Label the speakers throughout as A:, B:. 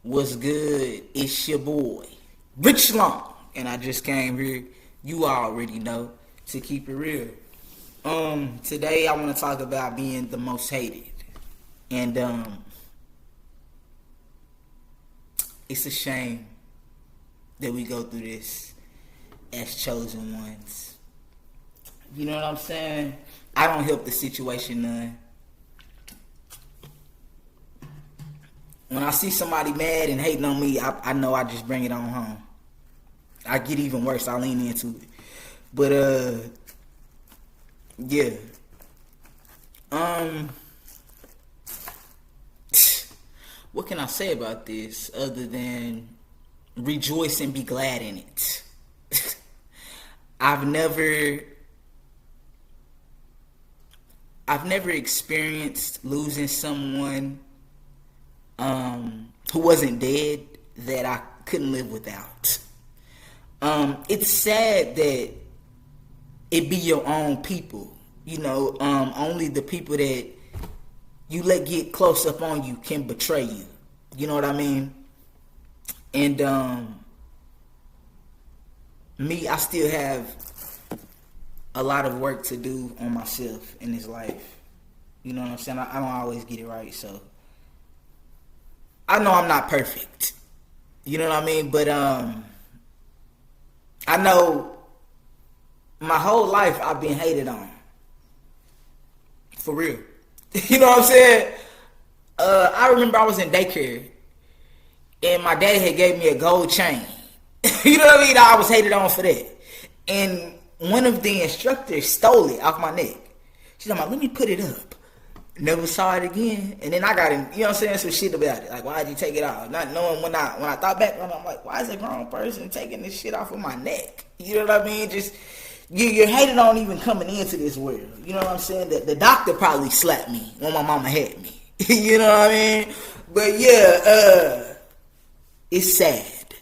A: What's good? It's your boy, Rich Long, and I just came here. You already know, to keep it real. Today I want to talk about being the most hated, and it's a shame that we go through this as chosen ones. You know what I'm saying? I don't help the situation none. When I see somebody mad and hating on me, I know I just bring it on home. I get even worse. I lean into it. But yeah. What can I say about this other than rejoice and be glad in it? I've never experienced losing someone who wasn't dead that I couldn't live without. It's sad that it be your own people. You know, only the people that you let get close up on you can betray you. You know what I mean? And me, I still have a lot of work to do on myself in this life. You know what I'm saying? I don't always get it right, so I know I'm not perfect. You know what I mean? But I know my whole life I've been hated on. For real. You know what I'm saying? I remember I was in daycare and my daddy had gave me a gold chain. You know what I mean? I was hated on for that. And one of the instructors stole it off my neck. She's like, let me put it up. Never saw it again. And then I got in, you know what I'm saying, some shit about it. Like, why'd you take it off? Not knowing when I thought back on it, I'm like, why is a grown person taking this shit off of my neck? You know what I mean? Just, you're hated on even coming into this world. You know what I'm saying? The doctor probably slapped me when my mama had me. You know what I mean? But yeah, it's sad.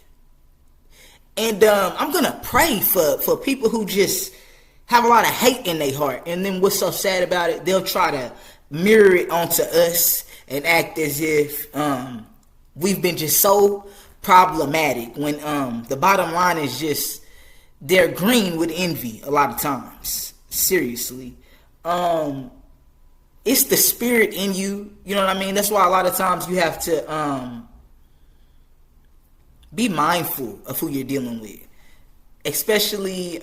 A: And I'm going to pray for people who just have a lot of hate in their heart. And then what's so sad about it, they'll try to mirror it onto us and act as if we've been just so problematic when the bottom line is just they're green with envy a lot of times. Seriously. It's the spirit in you. You know what I mean? That's why a lot of times you have to be mindful of who you're dealing with. Especially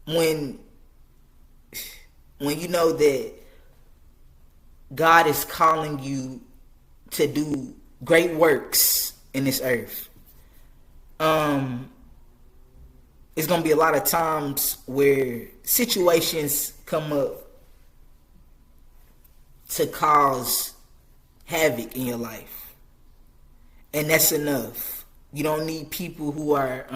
A: when you know that God is calling you to do great works in this earth. It's going to be a lot of times where situations come up to cause havoc in your life. And that's enough. You don't need people who are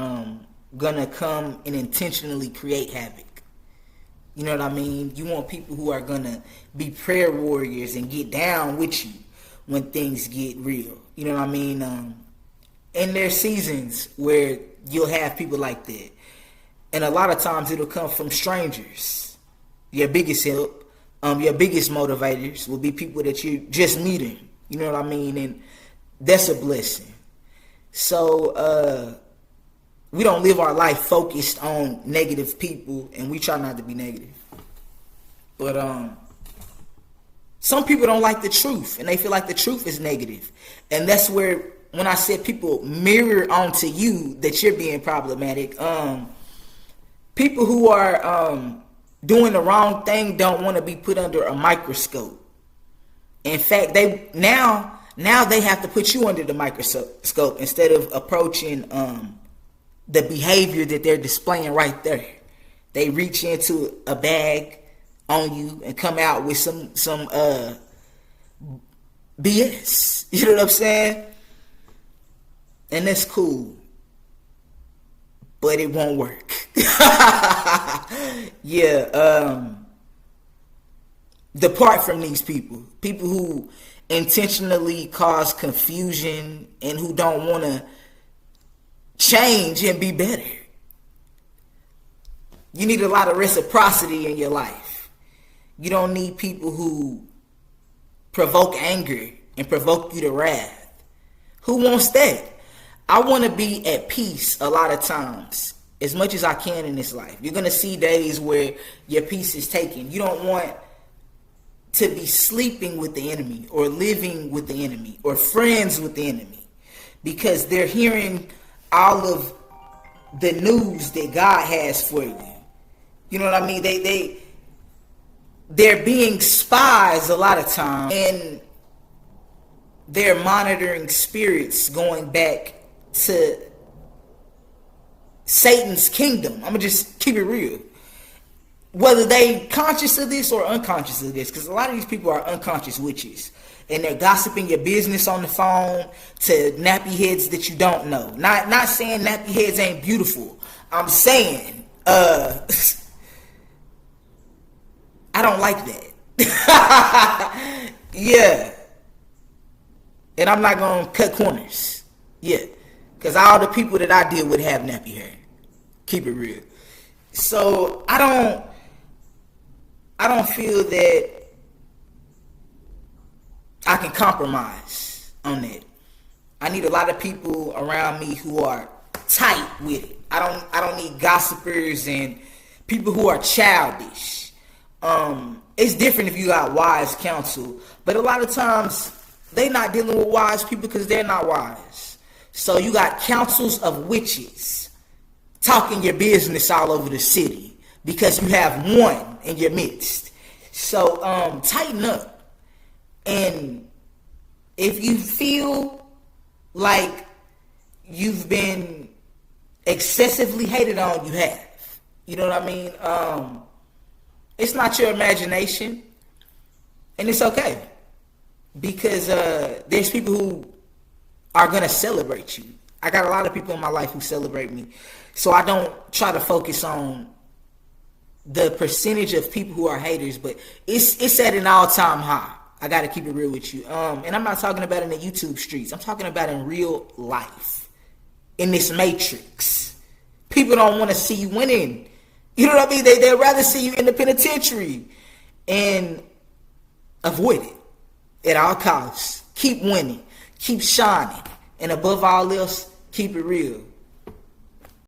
A: going to come and intentionally create havoc. You know what I mean? You want people who are going to be prayer warriors and get down with you when things get real. You know what I mean? And there's seasons where you'll have people like that. And a lot of times it'll come from strangers. Your biggest help, your biggest motivators will be people that you just meeting. You know what I mean? And that's a blessing. So, we don't live our life focused on negative people, and we try not to be negative. But some people don't like the truth, and they feel like the truth is negative. And that's where, when I said people mirror onto you that you're being problematic, people who are doing the wrong thing don't want to be put under a microscope. In fact, they now they have to put you under the microscope instead of approaching the behavior that they're displaying right there. They reach into a bag on you and come out with some BS. You know what I'm saying? And that's cool. But it won't work. Yeah, depart from these people. People who intentionally cause confusion and who don't want to change and be better. You need a lot of reciprocity in your life. You don't need people who provoke anger and provoke you to wrath. Who wants that? I want to be at peace a lot of times, as much as I can in this life. You're going to see days where your peace is taken. You don't want to be sleeping with the enemy or living with the enemy or friends with the enemy, because they're hearing all of the news that God has for you. You know what I mean? They're being spies a lot of times, and they're monitoring spirits going back to Satan's kingdom. I'm gonna just keep it real. Whether they conscious of this or unconscious of this, because a lot of these people are unconscious witches, and they're gossiping your business on the phone to nappy heads that you don't know. Not saying nappy heads ain't beautiful. I'm saying I don't like that. Yeah. And I'm not gonna cut corners. Yeah. Because all the people that I deal with have nappy hair. Keep it real. So I don't feel that I can compromise on that. I need a lot of people around me who are tight with it. I don't need gossipers and people who are childish. It's different if you got wise counsel, but a lot of times they not dealing with wise people because they're not wise. So you got councils of witches talking your business all over the city because you have one in your midst. So tighten up. And if you feel like you've been excessively hated on, you have. You know what I mean? It's not your imagination, and it's okay, because there's people who are gonna celebrate you. I got a lot of people in my life who celebrate me, so I don't try to focus on the percentage of people who are haters, but it's at an all-time high. I gotta keep it real with you. And I'm not talking about in the YouTube streets. I'm talking about in real life, in this matrix. People don't want to see you winning. You know what I mean? They'd rather see you in the penitentiary, and avoid it at all costs. Keep winning. Keep shining. And above all else, keep it real.